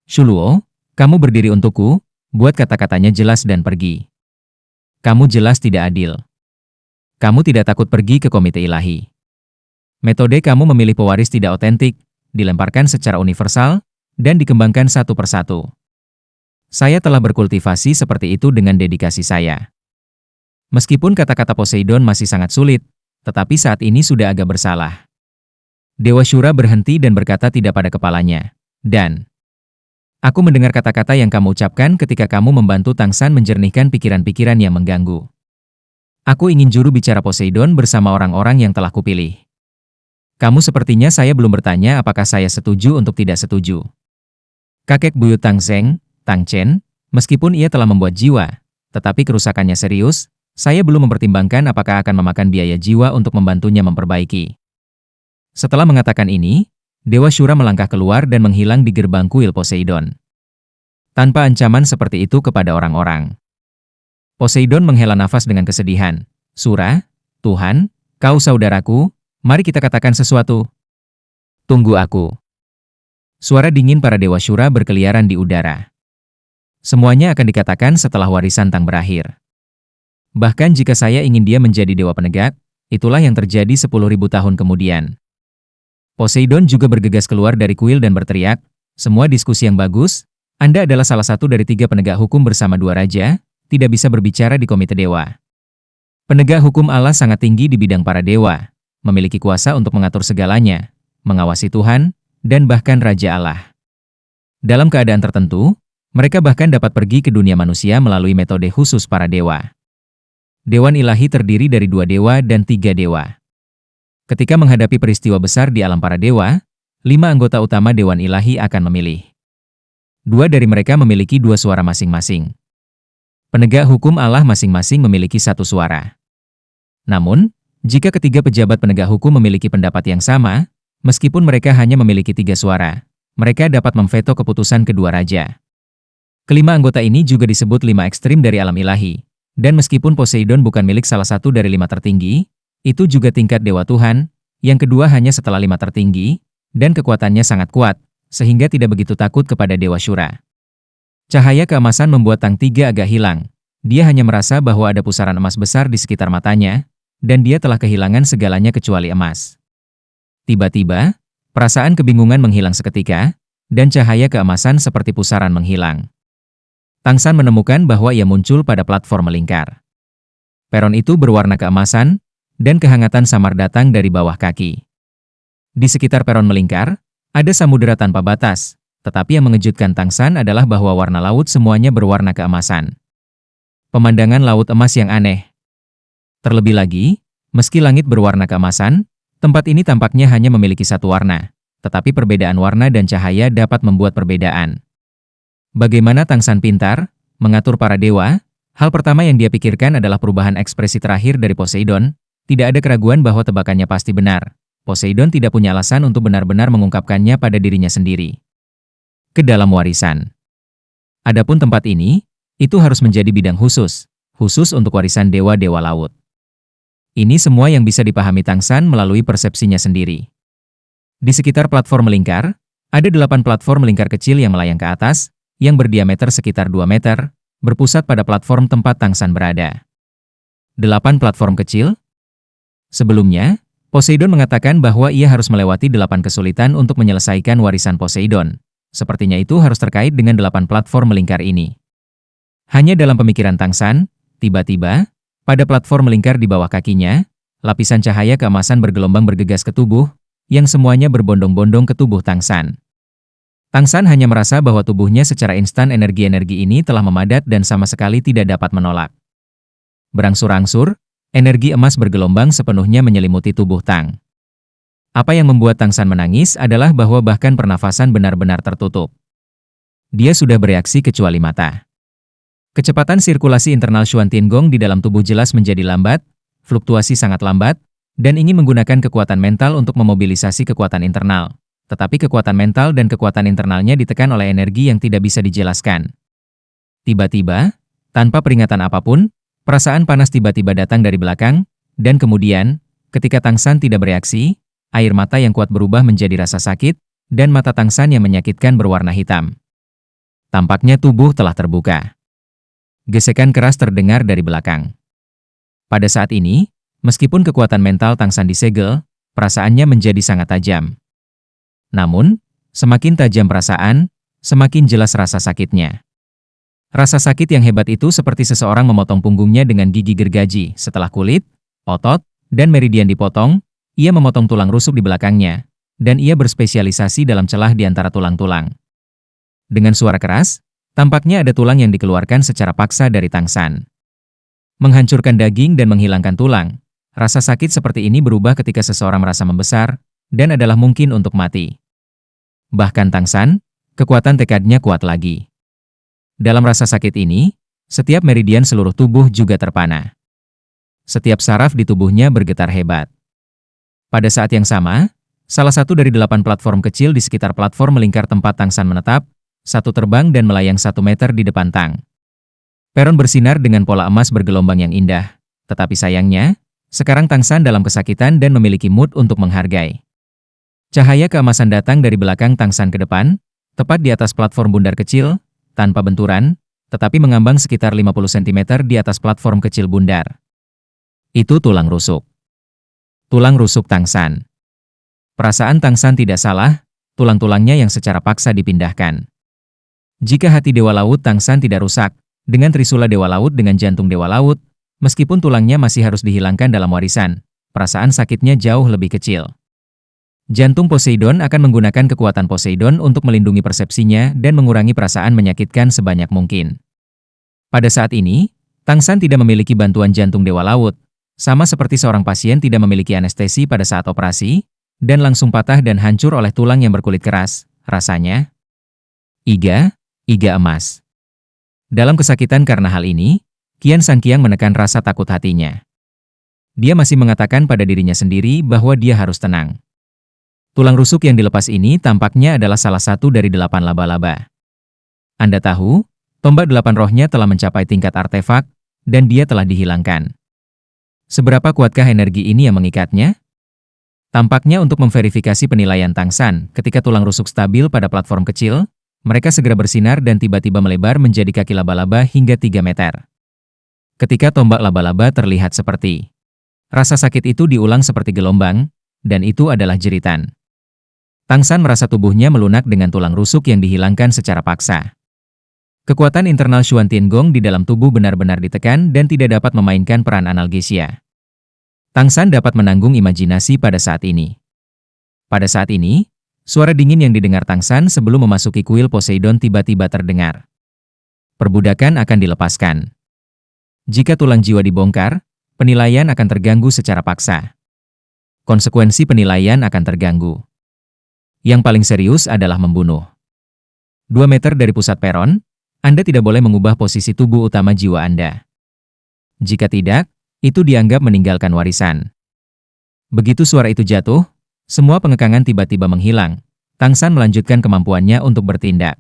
Shuluo, kamu berdiri untukku, buat kata-katanya jelas dan pergi. Kamu jelas tidak adil. Kamu tidak takut pergi ke komite ilahi. Metode kamu memilih pewaris tidak otentik, dilemparkan secara universal, dan dikembangkan satu persatu. Saya telah berkultivasi seperti itu dengan dedikasi saya. Meskipun kata-kata Poseidon masih sangat sulit, tetapi saat ini sudah agak bersalah. Dewa Shura berhenti dan berkata tidak pada kepalanya. Dan, aku mendengar kata-kata yang kamu ucapkan ketika kamu membantu Tangsan menjernihkan pikiran-pikiran yang mengganggu. Aku ingin juru bicara Poseidon bersama orang-orang yang telah kupilih. Kamu sepertinya saya belum bertanya apakah saya setuju untuk tidak setuju. Kakek buyut Tang Zeng, Tang Chen, meskipun ia telah membuat jiwa, tetapi kerusakannya serius, saya belum mempertimbangkan apakah akan memakan biaya jiwa untuk membantunya memperbaiki. Setelah mengatakan ini, Dewa Shura melangkah keluar dan menghilang di gerbang kuil Poseidon. Tanpa ancaman seperti itu kepada orang-orang. Poseidon menghela nafas dengan kesedihan. Shura, Tuhan, kau saudaraku, mari kita katakan sesuatu. Tunggu aku. Suara dingin para Dewa Shura berkeliaran di udara. Semuanya akan dikatakan setelah warisan Tang berakhir. Bahkan jika saya ingin dia menjadi dewa penegak, itulah yang terjadi 10.000 tahun kemudian. Poseidon juga bergegas keluar dari kuil dan berteriak, semua diskusi yang bagus, Anda adalah salah satu dari 3 penegak hukum bersama 2 raja, tidak bisa berbicara di komite dewa. Penegak hukum Allah sangat tinggi di bidang para dewa, memiliki kuasa untuk mengatur segalanya, mengawasi Tuhan, dan bahkan Raja Allah. Dalam keadaan tertentu, mereka bahkan dapat pergi ke dunia manusia melalui metode khusus para dewa. Dewan ilahi terdiri dari 2 dewa dan 3 dewa. Ketika menghadapi peristiwa besar di alam para dewa, 5 anggota utama Dewan Ilahi akan memilih. 2 dari mereka memiliki 2 suara masing-masing. Penegak hukum Allah masing-masing memiliki 1 suara. Namun, jika ketiga pejabat penegak hukum memiliki pendapat yang sama, meskipun mereka hanya memiliki 3 suara, mereka dapat memveto keputusan kedua raja. Kelima anggota ini juga disebut 5 ekstrim dari alam ilahi, dan meskipun Poseidon bukan milik salah satu dari 5 tertinggi, itu juga tingkat Dewa Tuhan, yang kedua hanya setelah 5 tertinggi, dan kekuatannya sangat kuat, sehingga tidak begitu takut kepada Dewa Shura. Cahaya keemasan membuat Tang Tiga agak hilang. Dia hanya merasa bahwa ada pusaran emas besar di sekitar matanya, dan dia telah kehilangan segalanya kecuali emas. Tiba-tiba, perasaan kebingungan menghilang seketika, dan cahaya keemasan seperti pusaran menghilang. Tangsan menemukan bahwa ia muncul pada platform melingkar. Peron itu berwarna keemasan, dan kehangatan samar datang dari bawah kaki. Di sekitar peron melingkar, ada samudera tanpa batas, tetapi yang mengejutkan Tangsan adalah bahwa warna laut semuanya berwarna keemasan. Pemandangan laut emas yang aneh. Terlebih lagi, meski langit berwarna keemasan, tempat ini tampaknya hanya memiliki 1 warna, tetapi perbedaan warna dan cahaya dapat membuat perbedaan. Bagaimana Tangsan pintar mengatur para dewa? Hal pertama yang dia pikirkan adalah perubahan ekspresi terakhir dari Poseidon. Tidak ada keraguan bahwa tebakannya pasti benar. Poseidon tidak punya alasan untuk benar-benar mengungkapkannya pada dirinya sendiri. Ke dalam warisan. Adapun tempat ini, itu harus menjadi bidang khusus untuk warisan dewa-dewa laut. Ini semua yang bisa dipahami Tangsan melalui persepsinya sendiri. Di sekitar platform melingkar, ada 8 platform melingkar kecil yang melayang ke atas, yang berdiameter sekitar 2 meter, berpusat pada platform tempat Tangsan berada. 8 platform kecil. Sebelumnya, Poseidon mengatakan bahwa ia harus melewati 8 kesulitan untuk menyelesaikan warisan Poseidon. Sepertinya itu harus terkait dengan 8 platform melingkar ini. Hanya dalam pemikiran Tangsan, tiba-tiba, pada platform melingkar di bawah kakinya, lapisan cahaya keemasan bergelombang bergegas ke tubuh, yang semuanya berbondong-bondong ke tubuh Tangsan. Tangsan hanya merasa bahwa tubuhnya secara instan energi-energi ini telah memadat dan sama sekali tidak dapat menolak. Berangsur-angsur, energi emas bergelombang sepenuhnya menyelimuti tubuh Tang. Apa yang membuat Tangsan menangis adalah bahwa bahkan pernafasan benar-benar tertutup. Dia sudah bereaksi kecuali mata. Kecepatan sirkulasi internal Xuan Tiangong di dalam tubuh jelas menjadi lambat, fluktuasi sangat lambat, dan ingin menggunakan kekuatan mental untuk memobilisasi kekuatan internal. Tetapi kekuatan mental dan kekuatan internalnya ditekan oleh energi yang tidak bisa dijelaskan. Tiba-tiba, tanpa peringatan apapun, perasaan panas tiba-tiba datang dari belakang, dan kemudian, ketika Tangsan tidak bereaksi, air mata yang kuat berubah menjadi rasa sakit, dan mata Tangsan yang menyakitkan berwarna hitam. Tampaknya tubuh telah terbuka. Gesekan keras terdengar dari belakang. Pada saat ini, meskipun kekuatan mental Tang San disegel, perasaannya menjadi sangat tajam. Namun, semakin tajam perasaan, semakin jelas rasa sakitnya. Rasa sakit yang hebat itu seperti seseorang memotong punggungnya dengan gigi gergaji. Setelah kulit, otot, dan meridian dipotong, ia memotong tulang rusuk di belakangnya, dan ia berspesialisasi dalam celah di antara tulang-tulang. Dengan suara keras, tampaknya ada tulang yang dikeluarkan secara paksa dari Tang San. Menghancurkan daging dan menghilangkan tulang, rasa sakit seperti ini berubah ketika seseorang merasa membesar, dan adalah mungkin untuk mati. Bahkan Tang San, kekuatan tekadnya kuat lagi. Dalam rasa sakit ini, setiap meridian seluruh tubuh juga terpana. Setiap saraf di tubuhnya bergetar hebat. Pada saat yang sama, salah satu dari 8 platform kecil di sekitar platform melingkar tempat Tang San menetap, satu terbang dan melayang 1 meter di depan Tang. Peron bersinar dengan pola emas bergelombang yang indah, tetapi sayangnya, sekarang Tang San dalam kesakitan dan memiliki mood untuk menghargai. Cahaya keemasan datang dari belakang Tang San ke depan, tepat di atas platform bundar kecil, tanpa benturan, tetapi mengambang sekitar 50 cm di atas platform kecil bundar. Itu tulang rusuk. Tulang rusuk Tang San. Perasaan Tang San tidak salah, tulang-tulangnya yang secara paksa dipindahkan. Jika hati Dewa Laut Tang San tidak rusak, dengan trisula Dewa Laut dengan jantung Dewa Laut, meskipun tulangnya masih harus dihilangkan dalam warisan, perasaan sakitnya jauh lebih kecil. Jantung Poseidon akan menggunakan kekuatan Poseidon untuk melindungi persepsinya dan mengurangi perasaan menyakitkan sebanyak mungkin. Pada saat ini, Tang San tidak memiliki bantuan jantung Dewa Laut, sama seperti seorang pasien tidak memiliki anestesi pada saat operasi, dan langsung patah dan hancur oleh tulang yang berkulit keras, rasanya. Iga emas. Dalam kesakitan karena hal ini, Qian Sanqiang menekan rasa takut hatinya. Dia masih mengatakan pada dirinya sendiri bahwa dia harus tenang. Tulang rusuk yang dilepas ini tampaknya adalah salah satu dari 8 laba-laba. Anda tahu, tombak 8 rohnya telah mencapai tingkat artefak, dan dia telah dihilangkan. Seberapa kuatkah energi ini yang mengikatnya? Tampaknya untuk memverifikasi penilaian Tang San, ketika tulang rusuk stabil pada platform kecil, mereka segera bersinar dan tiba-tiba melebar menjadi kaki laba-laba hingga 3 meter. Ketika tombak laba-laba terlihat seperti, rasa sakit itu diulang seperti gelombang, dan itu adalah jeritan. Tang San merasa tubuhnya melunak dengan tulang rusuk yang dihilangkan secara paksa. Kekuatan internal Xuan Tiangong di dalam tubuh benar-benar ditekan dan tidak dapat memainkan peran analgesia. Tang San dapat menanggung imajinasi pada saat ini. Pada saat ini, suara dingin yang didengar Tang San sebelum memasuki kuil Poseidon tiba-tiba terdengar. Perbudakan akan dilepaskan. Jika tulang jiwa dibongkar, penilaian akan terganggu secara paksa. Konsekuensi penilaian akan terganggu. Yang paling serius adalah membunuh. 2 meter dari pusat peron, Anda tidak boleh mengubah posisi tubuh utama jiwa Anda. Jika tidak, itu dianggap meninggalkan warisan. Begitu suara itu jatuh, semua pengekangan tiba-tiba menghilang. Tang San melanjutkan kemampuannya untuk bertindak.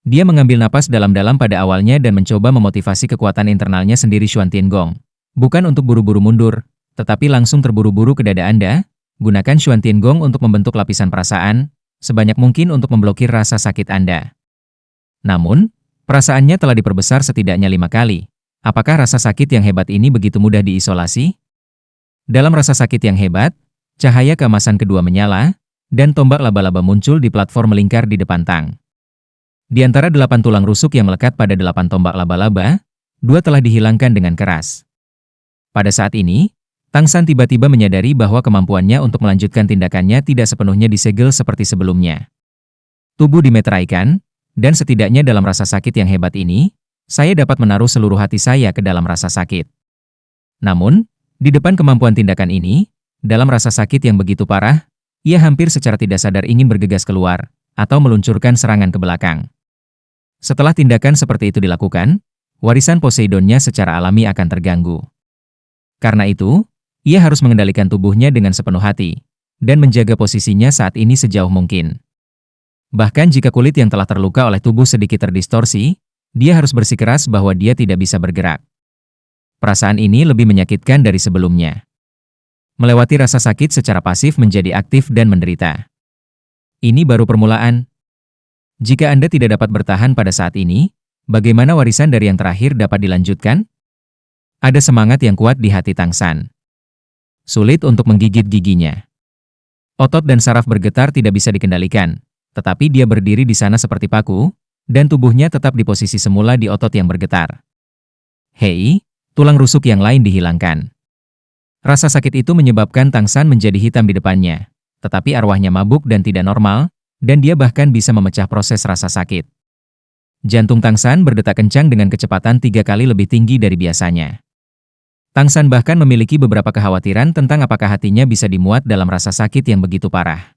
Dia mengambil napas dalam-dalam pada awalnya dan mencoba memotivasi kekuatan internalnya sendiri Xuan Tiangong. Bukan untuk buru-buru mundur, tetapi langsung terburu-buru ke dada Anda. Gunakan Xuan Tiangong untuk membentuk lapisan perasaan, sebanyak mungkin untuk memblokir rasa sakit Anda. Namun, perasaannya telah diperbesar setidaknya 5 kali. Apakah rasa sakit yang hebat ini begitu mudah diisolasi? Dalam rasa sakit yang hebat, cahaya keemasan kedua menyala, dan tombak laba-laba muncul di platform melingkar di depan Tang. Di antara 8 tulang rusuk yang melekat pada 8 tombak laba-laba, 2 telah dihilangkan dengan keras. Pada saat ini, Tang San tiba-tiba menyadari bahwa kemampuannya untuk melanjutkan tindakannya tidak sepenuhnya disegel seperti sebelumnya. Tubuh dimeteraikan, dan setidaknya dalam rasa sakit yang hebat ini, saya dapat menaruh seluruh hati saya ke dalam rasa sakit. Namun, di depan kemampuan tindakan ini, dalam rasa sakit yang begitu parah, ia hampir secara tidak sadar ingin bergegas keluar, atau meluncurkan serangan ke belakang. Setelah tindakan seperti itu dilakukan, warisan Poseidonnya secara alami akan terganggu. Karena itu, ia harus mengendalikan tubuhnya dengan sepenuh hati, dan menjaga posisinya saat ini sejauh mungkin. Bahkan jika kulit yang telah terluka oleh tubuh sedikit terdistorsi, dia harus bersikeras bahwa dia tidak bisa bergerak. Perasaan ini lebih menyakitkan dari sebelumnya. Melewati rasa sakit secara pasif menjadi aktif dan menderita. Ini baru permulaan. Jika Anda tidak dapat bertahan pada saat ini, bagaimana warisan dari yang terakhir dapat dilanjutkan? Ada semangat yang kuat di hati Tang San. Sulit untuk menggigit giginya. Otot dan saraf bergetar tidak bisa dikendalikan, tetapi dia berdiri di sana seperti paku, dan tubuhnya tetap di posisi semula di otot yang bergetar. Hei, tulang rusuk yang lain dihilangkan. Rasa sakit itu menyebabkan Tang San menjadi hitam di depannya, tetapi arwahnya mabuk dan tidak normal, dan dia bahkan bisa memecah proses rasa sakit. Jantung Tang San berdetak kencang dengan kecepatan 3 kali lebih tinggi dari biasanya. Tang San bahkan memiliki beberapa kekhawatiran tentang apakah hatinya bisa dimuat dalam rasa sakit yang begitu parah.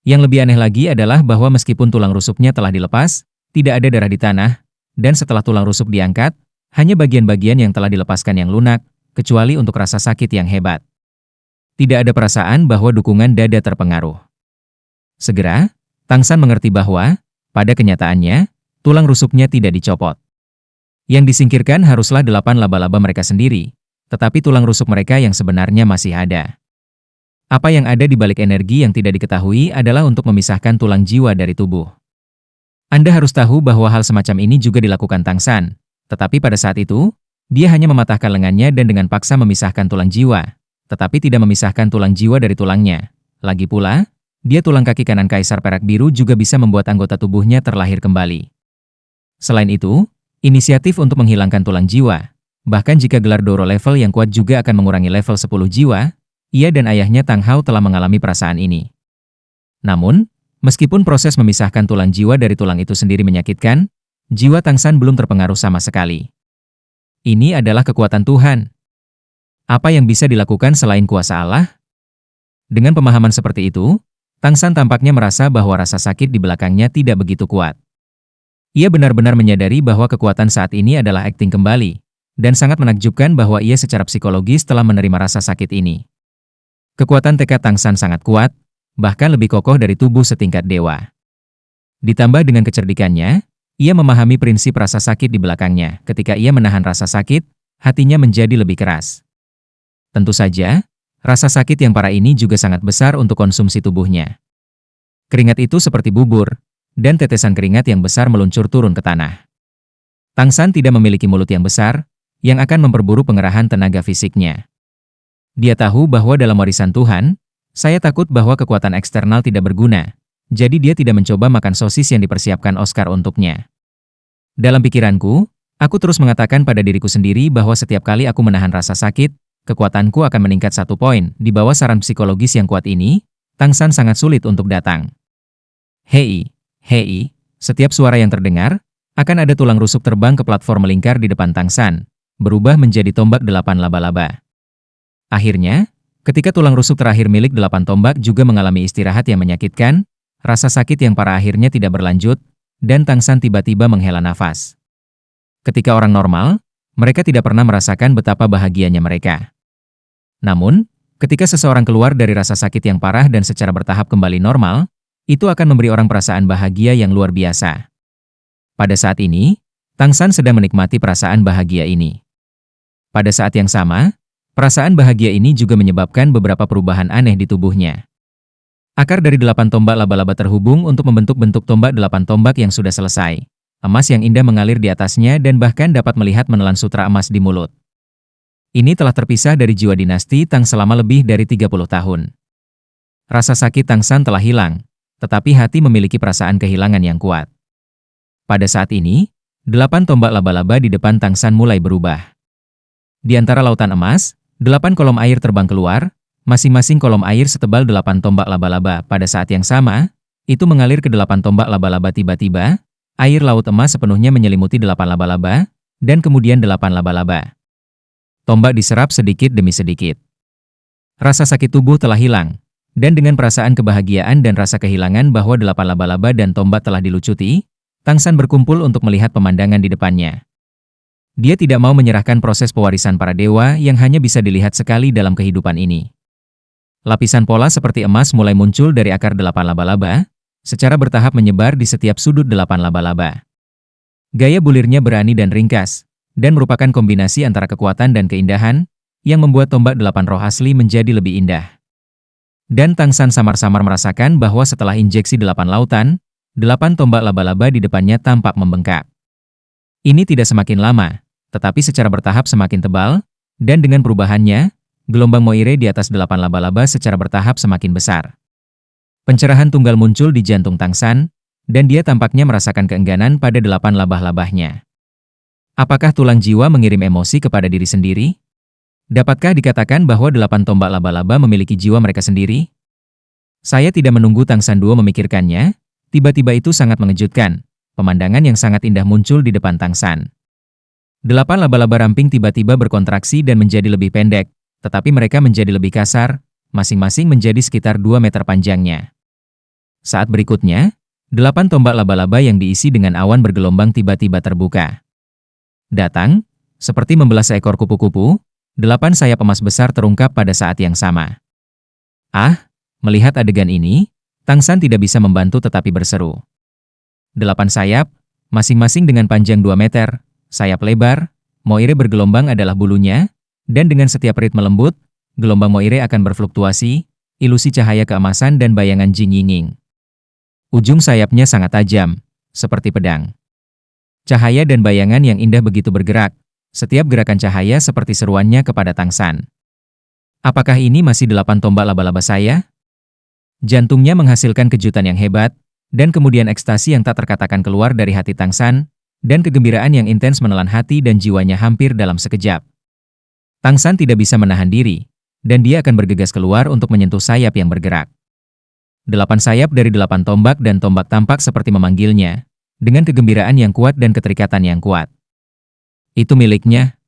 Yang lebih aneh lagi adalah bahwa meskipun tulang rusuknya telah dilepas, tidak ada darah di tanah, dan setelah tulang rusuk diangkat, hanya bagian-bagian yang telah dilepaskan yang lunak, kecuali untuk rasa sakit yang hebat. Tidak ada perasaan bahwa dukungan dada terpengaruh. Segera, Tang San mengerti bahwa, pada kenyataannya, tulang rusuknya tidak dicopot. Yang disingkirkan haruslah 8 laba-laba mereka sendiri, tetapi tulang rusuk mereka yang sebenarnya masih ada. Apa yang ada di balik energi yang tidak diketahui adalah untuk memisahkan tulang jiwa dari tubuh. Anda harus tahu bahwa hal semacam ini juga dilakukan Tang San, tetapi pada saat itu, dia hanya mematahkan lengannya dan dengan paksa memisahkan tulang jiwa, tetapi tidak memisahkan tulang jiwa dari tulangnya. Lagi pula, dia tulang kaki kanan Kaisar Perak Biru juga bisa membuat anggota tubuhnya terlahir kembali. Selain itu, inisiatif untuk menghilangkan tulang jiwa, bahkan jika gelar Doro level yang kuat juga akan mengurangi level 10 jiwa, ia dan ayahnya Tang Hao telah mengalami perasaan ini. Namun, meskipun proses memisahkan tulang jiwa dari tulang itu sendiri menyakitkan, jiwa Tang San belum terpengaruh sama sekali. Ini adalah kekuatan Tuhan. Apa yang bisa dilakukan selain kuasa Allah? Dengan pemahaman seperti itu, Tang San tampaknya merasa bahwa rasa sakit di belakangnya tidak begitu kuat. Ia benar-benar menyadari bahwa kekuatan saat ini adalah akting kembali, dan sangat menakjubkan bahwa ia secara psikologis telah menerima rasa sakit ini. Kekuatan tekad Tang San sangat kuat, bahkan lebih kokoh dari tubuh setingkat dewa. Ditambah dengan kecerdikannya, ia memahami prinsip rasa sakit di belakangnya. Ketika ia menahan rasa sakit, hatinya menjadi lebih keras. Tentu saja, rasa sakit yang parah ini juga sangat besar untuk konsumsi tubuhnya. Keringat itu seperti bubur, dan tetesan keringat yang besar meluncur turun ke tanah. Tang San tidak memiliki mulut yang besar, yang akan memperburuk pengerahan tenaga fisiknya. Dia tahu bahwa dalam warisan Tuhan, saya takut bahwa kekuatan eksternal tidak berguna, jadi dia tidak mencoba makan sosis yang dipersiapkan Oscar untuknya. Dalam pikiranku, aku terus mengatakan pada diriku sendiri bahwa setiap kali aku menahan rasa sakit, kekuatanku akan meningkat 1 poin. Di bawah saran psikologis yang kuat ini, Tang San sangat sulit untuk datang. Hei, hei, setiap suara yang terdengar, akan ada tulang rusuk terbang ke platform melingkar di depan Tang San, berubah menjadi tombak 8 laba-laba. Akhirnya, ketika tulang rusuk terakhir milik 8 tombak juga mengalami istirahat yang menyakitkan, rasa sakit yang parah akhirnya tidak berlanjut, dan Tang San tiba-tiba menghela nafas. Ketika orang normal, mereka tidak pernah merasakan betapa bahagianya mereka. Namun, ketika seseorang keluar dari rasa sakit yang parah dan secara bertahap kembali normal, itu akan memberi orang perasaan bahagia yang luar biasa. Pada saat ini, Tang San sedang menikmati perasaan bahagia ini. Pada saat yang sama, perasaan bahagia ini juga menyebabkan beberapa perubahan aneh di tubuhnya. Akar dari 8 tombak laba-laba terhubung untuk membentuk bentuk tombak 8 tombak yang sudah selesai. Emas yang indah mengalir di atasnya dan bahkan dapat melihat menelan sutra emas di mulut. Ini telah terpisah dari jiwa dinasti Tang selama lebih dari 30 tahun. Rasa sakit Tang San telah hilang, tetapi hati memiliki perasaan kehilangan yang kuat. Pada saat ini, 8 tombak laba-laba di depan Tang San mulai berubah. Di antara lautan emas, 8 kolom air terbang keluar, masing-masing kolom air setebal 8 tombak laba-laba. Pada saat yang sama, itu mengalir ke 8 tombak laba-laba. Tiba-tiba, air laut emas sepenuhnya menyelimuti 8 laba-laba, dan kemudian 8 laba-laba. Tombak diserap sedikit demi sedikit. Rasa sakit tubuh telah hilang, dan dengan perasaan kebahagiaan dan rasa kehilangan bahwa 8 laba-laba dan tombak telah dilucuti, Tang San berkumpul untuk melihat pemandangan di depannya. Dia tidak mau menyerahkan proses pewarisan para dewa yang hanya bisa dilihat sekali dalam kehidupan ini. Lapisan pola seperti emas mulai muncul dari akar 8 laba-laba, secara bertahap menyebar di setiap sudut 8 laba-laba. Gaya bulirnya berani dan ringkas, dan merupakan kombinasi antara kekuatan dan keindahan, yang membuat tombak 8 roh asli menjadi lebih indah. Dan Tang San samar-samar merasakan bahwa setelah injeksi 8 lautan, 8 tombak laba-laba di depannya tampak membengkak. Ini tidak semakin lama, tetapi secara bertahap semakin tebal, dan dengan perubahannya, gelombang Moire di atas 8 laba-laba secara bertahap semakin besar. Pencerahan tunggal muncul di jantung Tang San, dan dia tampaknya merasakan keengganan pada 8 labah-labahnya. Apakah tulang jiwa mengirim emosi kepada diri sendiri? Dapatkah dikatakan bahwa 8 tombak laba-laba memiliki jiwa mereka sendiri? Saya tidak menunggu Tang San Duo memikirkannya, tiba-tiba itu sangat mengejutkan. Pemandangan yang sangat indah muncul di depan Tang San. 8 laba-laba ramping tiba-tiba berkontraksi dan menjadi lebih pendek, tetapi mereka menjadi lebih kasar, masing-masing menjadi sekitar 2 meter panjangnya. Saat berikutnya, 8 tombak laba-laba yang diisi dengan awan bergelombang tiba-tiba terbuka. Datang, seperti membelah seekor kupu-kupu, 8 sayap emas besar terungkap pada saat yang sama. Melihat adegan ini, Tang San tidak bisa membantu tetapi berseru. 8 sayap, masing-masing dengan panjang 2 meter, sayap lebar, Moire bergelombang adalah bulunya, dan dengan setiap ritme lembut, gelombang Moire akan berfluktuasi, ilusi cahaya keemasan dan bayangan Jing Yinging. Ujung sayapnya sangat tajam, seperti pedang. Cahaya dan bayangan yang indah begitu bergerak, setiap gerakan cahaya seperti seruannya kepada Tang San. Apakah ini masih 8 tombak laba-laba saya? Jantungnya menghasilkan kejutan yang hebat, dan kemudian ekstasi yang tak terkatakan keluar dari hati Tang San, dan kegembiraan yang intens menelan hati dan jiwanya hampir dalam sekejap. Tang San tidak bisa menahan diri, dan dia akan bergegas keluar untuk menyentuh sayap yang bergerak. 8 sayap dari 8 tombak dan tombak tampak seperti memanggilnya, dengan kegembiraan yang kuat dan keterikatan yang kuat. Itu miliknya.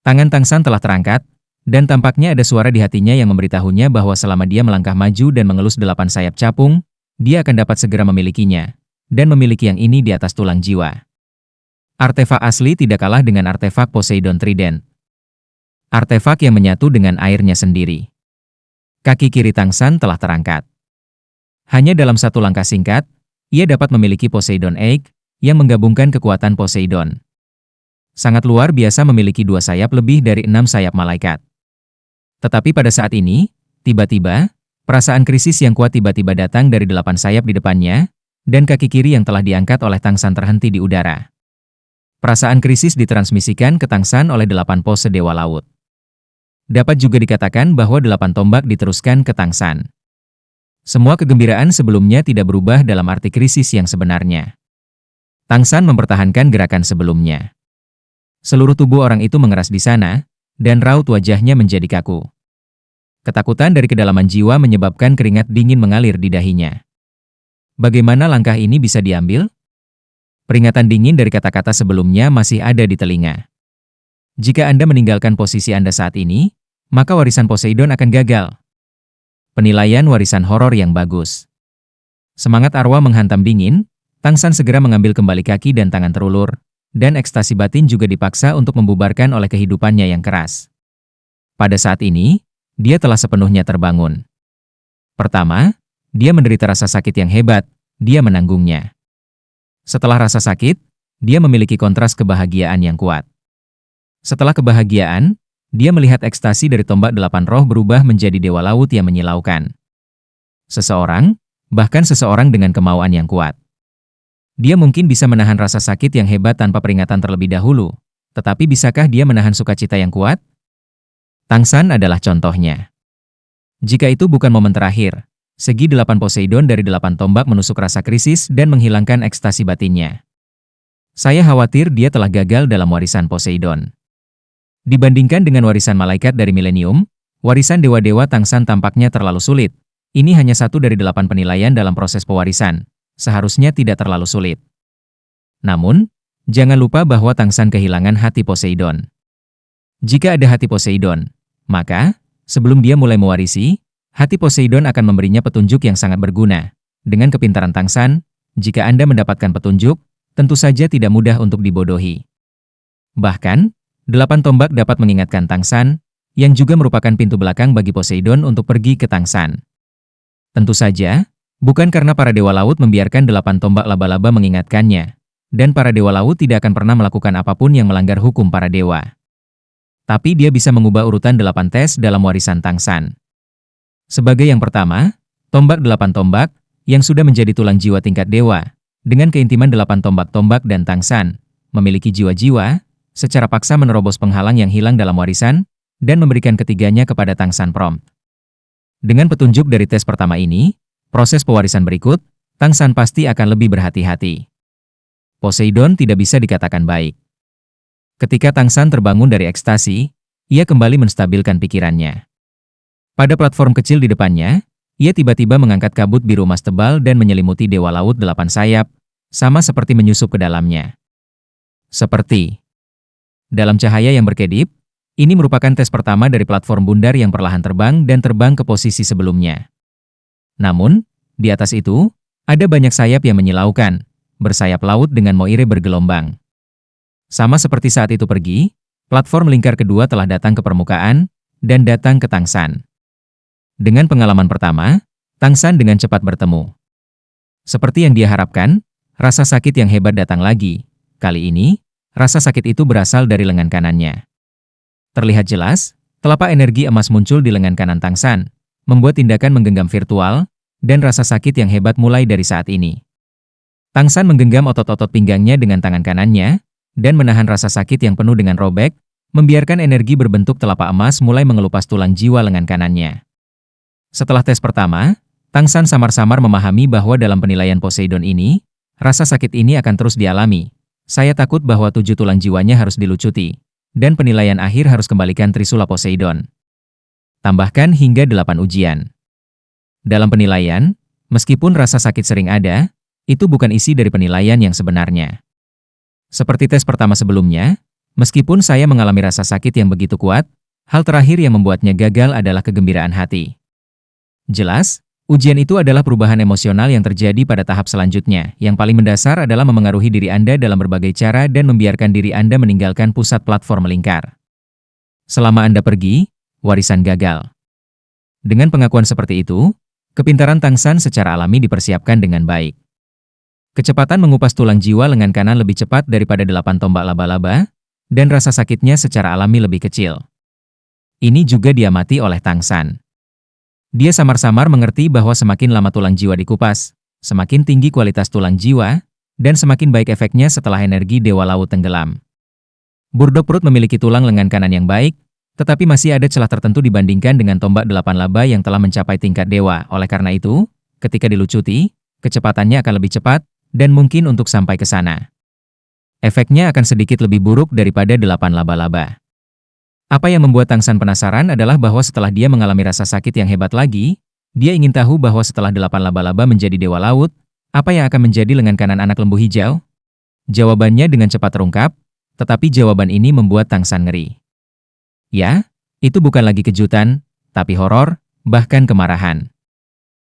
Tangan Tang San telah terangkat, dan tampaknya ada suara di hatinya yang memberitahunya bahwa selama dia melangkah maju dan mengelus 8 sayap capung, dia akan dapat segera memilikinya, dan memiliki yang ini di atas tulang jiwa. Artefak asli tidak kalah dengan artefak Poseidon Trident. Artefak yang menyatu dengan airnya sendiri. Kaki kiri Tang San telah terangkat. Hanya dalam satu langkah singkat, ia dapat memiliki Poseidon Egg, yang menggabungkan kekuatan Poseidon. Sangat luar biasa memiliki 2 sayap lebih dari 6 sayap malaikat. Tetapi pada saat ini, tiba-tiba, perasaan krisis yang kuat tiba-tiba datang dari 8 sayap di depannya, dan kaki kiri yang telah diangkat oleh Tang San terhenti di udara. Perasaan krisis ditransmisikan ke Tang San oleh 8 pose Dewa Laut. Dapat juga dikatakan bahwa 8 tombak diteruskan ke Tang San. Semua kegembiraan sebelumnya tidak berubah dalam arti krisis yang sebenarnya. Tang San mempertahankan gerakan sebelumnya. Seluruh tubuh orang itu mengeras di sana, dan raut wajahnya menjadi kaku. Ketakutan dari kedalaman jiwa menyebabkan keringat dingin mengalir di dahinya. Bagaimana langkah ini bisa diambil? Peringatan dingin dari kata-kata sebelumnya masih ada di telinga. Jika Anda meninggalkan posisi Anda saat ini, maka warisan Poseidon akan gagal. Penilaian warisan horor yang bagus. Semangat arwah menghantam dingin, Tang San segera mengambil kembali kaki dan tangan terulur, dan ekstasi batin juga dipaksa untuk membubarkan oleh kehidupannya yang keras. Pada saat ini, dia telah sepenuhnya terbangun. Pertama, dia menderita rasa sakit yang hebat, dia menanggungnya. Setelah rasa sakit, dia memiliki kontras kebahagiaan yang kuat. Setelah kebahagiaan, dia melihat ekstasi dari tombak 8 roh berubah menjadi dewa laut yang menyilaukan. Seseorang, bahkan seseorang dengan kemauan yang kuat. Dia mungkin bisa menahan rasa sakit yang hebat tanpa peringatan terlebih dahulu, tetapi bisakah dia menahan sukacita yang kuat? Tang San adalah contohnya. Jika itu bukan momen terakhir, segi 8 Poseidon dari 8 tombak menusuk rasa krisis dan menghilangkan ekstasi batinnya. Saya khawatir dia telah gagal dalam warisan Poseidon. Dibandingkan dengan warisan malaikat dari milenium, warisan dewa-dewa Tang San tampaknya terlalu sulit. Ini hanya satu dari 8 penilaian dalam proses pewarisan. Seharusnya tidak terlalu sulit. Namun, jangan lupa bahwa Tang San kehilangan hati Poseidon. Jika ada hati Poseidon, maka, sebelum dia mulai mewarisi, hati Poseidon akan memberinya petunjuk yang sangat berguna. Dengan kepintaran Tang San, jika Anda mendapatkan petunjuk, tentu saja tidak mudah untuk dibodohi. Bahkan, 8 tombak dapat mengingatkan Tang San, yang juga merupakan pintu belakang bagi Poseidon untuk pergi ke Tang San. Tentu saja, bukan karena para dewa laut membiarkan 8 tombak laba-laba mengingatkannya, dan para dewa laut tidak akan pernah melakukan apapun yang melanggar hukum para dewa. Tapi dia bisa mengubah urutan 8 tes dalam warisan Tang San. Sebagai yang pertama, tombak 8 tombak, yang sudah menjadi tulang jiwa tingkat dewa, dengan keintiman 8 tombak-tombak dan tangsan, memiliki jiwa-jiwa, secara paksa menerobos penghalang yang hilang dalam warisan, dan memberikan ketiganya kepada Tangsan Prompt. Dengan petunjuk dari tes pertama ini, proses pewarisan berikut, Tangsan pasti akan lebih berhati-hati. Poseidon tidak bisa dikatakan baik. Ketika Tangsan terbangun dari ekstasi, ia kembali menstabilkan pikirannya. Pada platform kecil di depannya, ia tiba-tiba mengangkat kabut biru emas tebal dan menyelimuti Dewa Laut 8 sayap, sama seperti menyusup ke dalamnya. Seperti dalam cahaya yang berkedip, ini merupakan tes pertama dari platform bundar yang perlahan terbang dan terbang ke posisi sebelumnya. Namun, di atas itu, ada banyak sayap yang menyilaukan, bersayap laut dengan moire bergelombang. Sama seperti saat itu pergi, platform lingkar kedua telah datang ke permukaan, dan datang ke Tangsan. Dengan pengalaman pertama, Tangsan dengan cepat bertemu. Seperti yang dia harapkan, rasa sakit yang hebat datang lagi. Kali ini, rasa sakit itu berasal dari lengan kanannya. Terlihat jelas, telapak energi emas muncul di lengan kanan Tangsan, membuat tindakan menggenggam virtual, dan rasa sakit yang hebat mulai dari saat ini. Tangsan menggenggam otot-otot pinggangnya dengan tangan kanannya, dan menahan rasa sakit yang penuh dengan robek, membiarkan energi berbentuk telapak emas mulai mengelupas tulang jiwa lengan kanannya. Setelah tes pertama, Tangsan samar-samar memahami bahwa dalam penilaian Poseidon ini, rasa sakit ini akan terus dialami. Saya takut bahwa 7 tulang jiwanya harus dilucuti, dan penilaian akhir harus kembalikan Trisula Poseidon. Tambahkan hingga 8 ujian. Dalam penilaian, meskipun rasa sakit sering ada, itu bukan isi dari penilaian yang sebenarnya. Seperti tes pertama sebelumnya, meskipun saya mengalami rasa sakit yang begitu kuat, hal terakhir yang membuatnya gagal adalah kegembiraan hati. Jelas, ujian itu adalah perubahan emosional yang terjadi pada tahap selanjutnya. Yang paling mendasar adalah memengaruhi diri Anda dalam berbagai cara dan membiarkan diri Anda meninggalkan pusat platform melingkar. Selama Anda pergi, warisan gagal. Dengan pengakuan seperti itu, kepintaran Tangsan secara alami dipersiapkan dengan baik. Kecepatan mengupas tulang jiwa lengan kanan lebih cepat daripada 8 tombak laba-laba, dan rasa sakitnya secara alami lebih kecil. Ini juga diamati oleh Tangsan. Dia samar-samar mengerti bahwa semakin lama tulang jiwa dikupas, semakin tinggi kualitas tulang jiwa, dan semakin baik efeknya setelah energi Dewa Laut tenggelam. Burdok perut memiliki tulang lengan kanan yang baik, tetapi masih ada celah tertentu dibandingkan dengan tombak 8 laba yang telah mencapai tingkat dewa. Oleh karena itu, ketika dilucuti, kecepatannya akan lebih cepat, dan mungkin untuk sampai ke sana. Efeknya akan sedikit lebih buruk daripada 8 laba-laba. Apa yang membuat Tangsan penasaran adalah bahwa setelah dia mengalami rasa sakit yang hebat lagi, dia ingin tahu bahwa setelah 8 laba-laba menjadi Dewa Laut, apa yang akan menjadi lengan kanan anak lembu hijau? Jawabannya dengan cepat terungkap, tetapi jawaban ini membuat Tangsan ngeri. Ya, itu bukan lagi kejutan, tapi horor, bahkan kemarahan.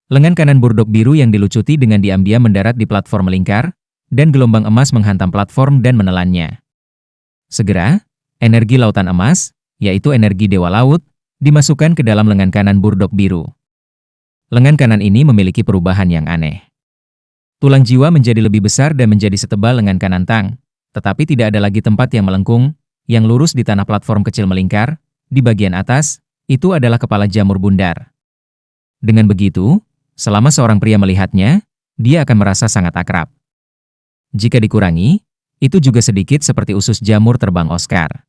Lengan kanan burdok biru yang dilucuti dengan diam-diam mendarat di platform melingkar, dan gelombang emas menghantam platform dan menelannya. Segera, energi lautan emas, yaitu energi Dewa Laut, dimasukkan ke dalam lengan kanan burdok biru. Lengan kanan ini memiliki perubahan yang aneh. Tulang jiwa menjadi lebih besar dan menjadi setebal lengan kanan Tang, tetapi tidak ada lagi tempat yang melengkung, yang lurus di tanah platform kecil melingkar. Di bagian atas, itu adalah kepala jamur bundar. Dengan begitu, selama seorang pria melihatnya, dia akan merasa sangat akrab. Jika dikurangi, itu juga sedikit seperti usus jamur terbang Oscar.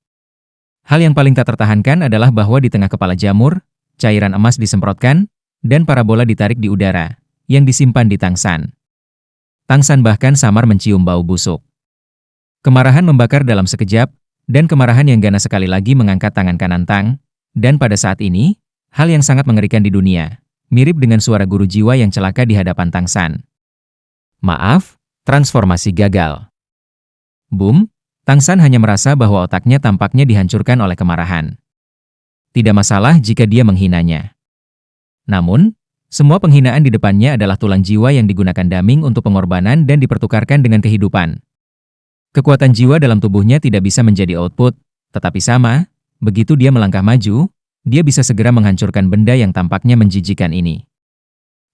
Hal yang paling tak tertahankan adalah bahwa di tengah kepala jamur, cairan emas disemprotkan, dan parabola ditarik di udara, yang disimpan di Tangsan. Tangsan bahkan samar mencium bau busuk. Kemarahan membakar dalam sekejap, dan kemarahan yang ganas sekali lagi mengangkat tangan kanan Tang, dan pada saat ini, hal yang sangat mengerikan di dunia, mirip dengan suara guru jiwa yang celaka di hadapan Tangsan. Maaf, transformasi gagal. Boom! Tangsan hanya merasa bahwa otaknya tampaknya dihancurkan oleh kemarahan. Tidak masalah jika dia menghinanya. Namun, semua penghinaan di depannya adalah tulang jiwa yang digunakan Daming untuk pengorbanan dan dipertukarkan dengan kehidupan. Kekuatan jiwa dalam tubuhnya tidak bisa menjadi output, tetapi sama, begitu dia melangkah maju, dia bisa segera menghancurkan benda yang tampaknya menjijikan ini.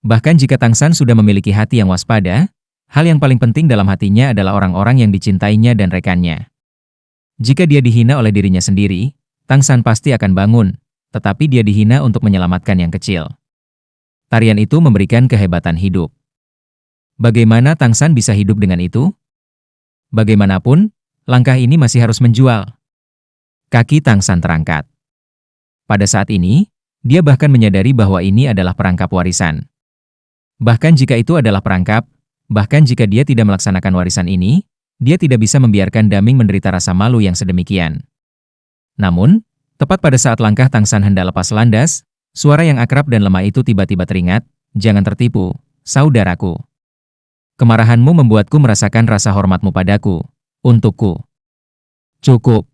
Bahkan jika Tangsan sudah memiliki hati yang waspada, hal yang paling penting dalam hatinya adalah orang-orang yang dicintainya dan rekannya. Jika dia dihina oleh dirinya sendiri, Tangsan pasti akan bangun, tetapi dia dihina untuk menyelamatkan yang kecil. Tarian itu memberikan kehebatan hidup. Bagaimana Tang San bisa hidup dengan itu? Bagaimanapun, langkah ini masih harus menjual. Kaki Tang San terangkat. Pada saat ini, dia bahkan menyadari bahwa ini adalah perangkap warisan. Bahkan jika itu adalah perangkap, bahkan jika dia tidak melaksanakan warisan ini, dia tidak bisa membiarkan Daming menderita rasa malu yang sedemikian. Namun, tepat pada saat langkah Tang San hendak lepas landas, suara yang akrab dan lemah itu tiba-tiba teringat, "Jangan tertipu, saudaraku. Kemarahanmu membuatku merasakan rasa hormatmu padaku, untukku. Cukup.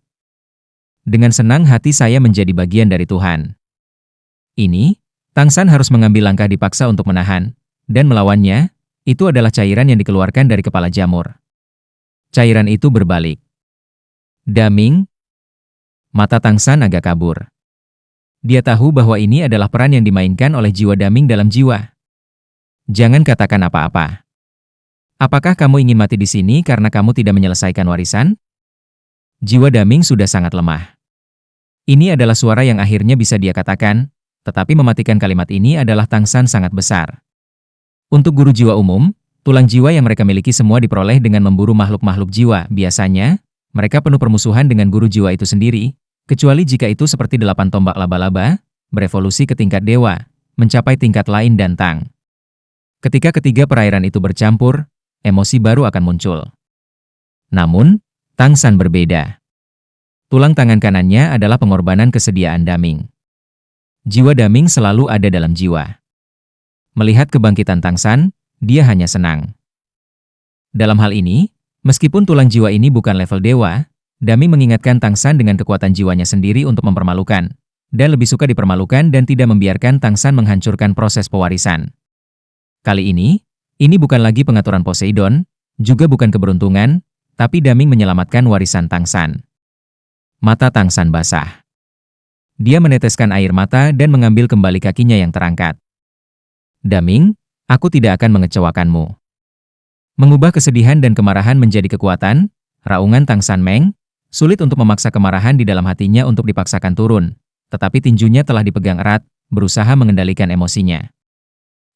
Dengan senang hati saya menjadi bagian dari Tuhan." Ini, Tang San harus mengambil langkah dipaksa untuk menahan, dan melawannya, itu adalah cairan yang dikeluarkan dari kepala jamur. Cairan itu berbalik. Daming. Mata Tang San agak kabur. Dia tahu bahwa ini adalah peran yang dimainkan oleh jiwa Daming dalam jiwa. "Jangan katakan apa-apa. Apakah kamu ingin mati di sini karena kamu tidak menyelesaikan warisan?" Jiwa Daming sudah sangat lemah. Ini adalah suara yang akhirnya bisa dia katakan, tetapi mematikan kalimat ini adalah Tang San sangat besar. Untuk guru jiwa umum, tulang jiwa yang mereka miliki semua diperoleh dengan memburu makhluk-makhluk jiwa. Biasanya, mereka penuh permusuhan dengan guru jiwa itu sendiri, kecuali jika itu seperti 8 tombak laba-laba, berevolusi ke tingkat dewa, mencapai tingkat lain dan Tang. Ketika ketiga perairan itu bercampur, emosi baru akan muncul. Namun, Tang San berbeda. Tulang tangan kanannya adalah pengorbanan kesediaan Daming. Jiwa Daming selalu ada dalam jiwa. Melihat kebangkitan Tang San, dia hanya senang. Dalam hal ini, meskipun tulang jiwa ini bukan level dewa, Daming mengingatkan Tang San dengan kekuatan jiwanya sendiri untuk mempermalukan, dan lebih suka dipermalukan dan tidak membiarkan Tang San menghancurkan proses pewarisan. Kali ini bukan lagi pengaturan Poseidon, juga bukan keberuntungan, tapi Daming menyelamatkan warisan Tang San. Mata Tang San basah. Dia meneteskan air mata dan mengambil kembali kakinya yang terangkat. "Daming, aku tidak akan mengecewakanmu." Mengubah kesedihan dan kemarahan menjadi kekuatan, raungan Tang San Meng, sulit untuk memaksa kemarahan di dalam hatinya untuk dipaksakan turun, tetapi tinjunya telah dipegang erat, berusaha mengendalikan emosinya.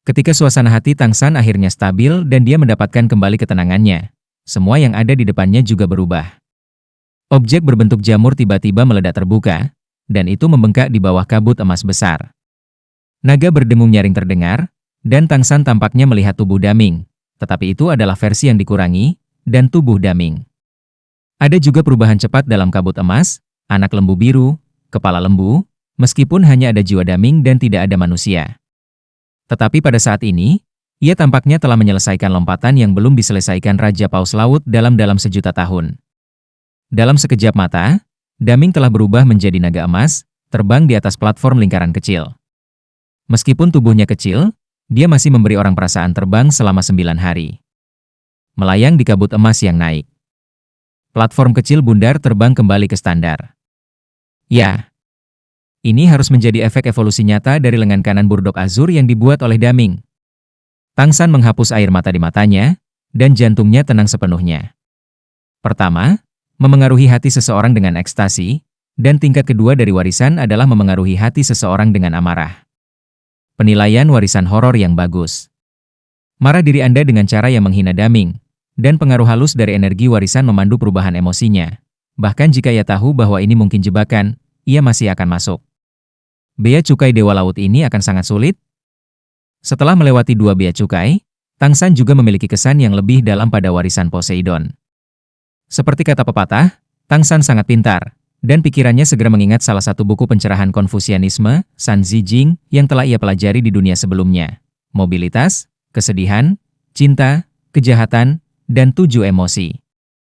Ketika suasana hati Tang San akhirnya stabil dan dia mendapatkan kembali ketenangannya, semua yang ada di depannya juga berubah. Objek berbentuk jamur tiba-tiba meledak terbuka, dan itu membengkak di bawah kabut emas besar. Naga berdengung nyaring terdengar, dan Tang San tampaknya melihat tubuh Daming, tetapi itu adalah versi yang dikurangi, dan tubuh Daming. Ada juga perubahan cepat dalam kabut emas, anak lembu biru, kepala lembu, meskipun hanya ada jiwa Daming dan tidak ada manusia. Tetapi pada saat ini, ia tampaknya telah menyelesaikan lompatan yang belum diselesaikan Raja Paus Laut dalam sejuta tahun. Dalam sekejap mata, Daming telah berubah menjadi naga emas, terbang di atas platform lingkaran kecil. Meskipun tubuhnya kecil, dia masih memberi orang perasaan terbang selama 9 hari. Melayang di kabut emas yang naik. Platform kecil bundar terbang kembali ke standar. Ya, ini harus menjadi efek evolusi nyata dari lengan kanan burdok azur yang dibuat oleh Daming. Tang San menghapus air mata di matanya, dan jantungnya tenang sepenuhnya. Pertama, memengaruhi hati seseorang dengan ekstasi, dan tingkat kedua dari warisan adalah memengaruhi hati seseorang dengan amarah. Penilaian warisan horor yang bagus. Marah diri Anda dengan cara yang menghina Daming, dan pengaruh halus dari energi warisan memandu perubahan emosinya. Bahkan jika ia tahu bahwa ini mungkin jebakan, ia masih akan masuk. Bea cukai Dewa Laut ini akan sangat sulit. Setelah melewati 2 bea cukai, Tang San juga memiliki kesan yang lebih dalam pada warisan Poseidon. Seperti kata pepatah, Tang San sangat pintar, dan pikirannya segera mengingat salah satu buku pencerahan Konfusianisme, San Zijing, yang telah ia pelajari di dunia sebelumnya. Mobilitas, kesedihan, cinta, kejahatan, dan 7 emosi.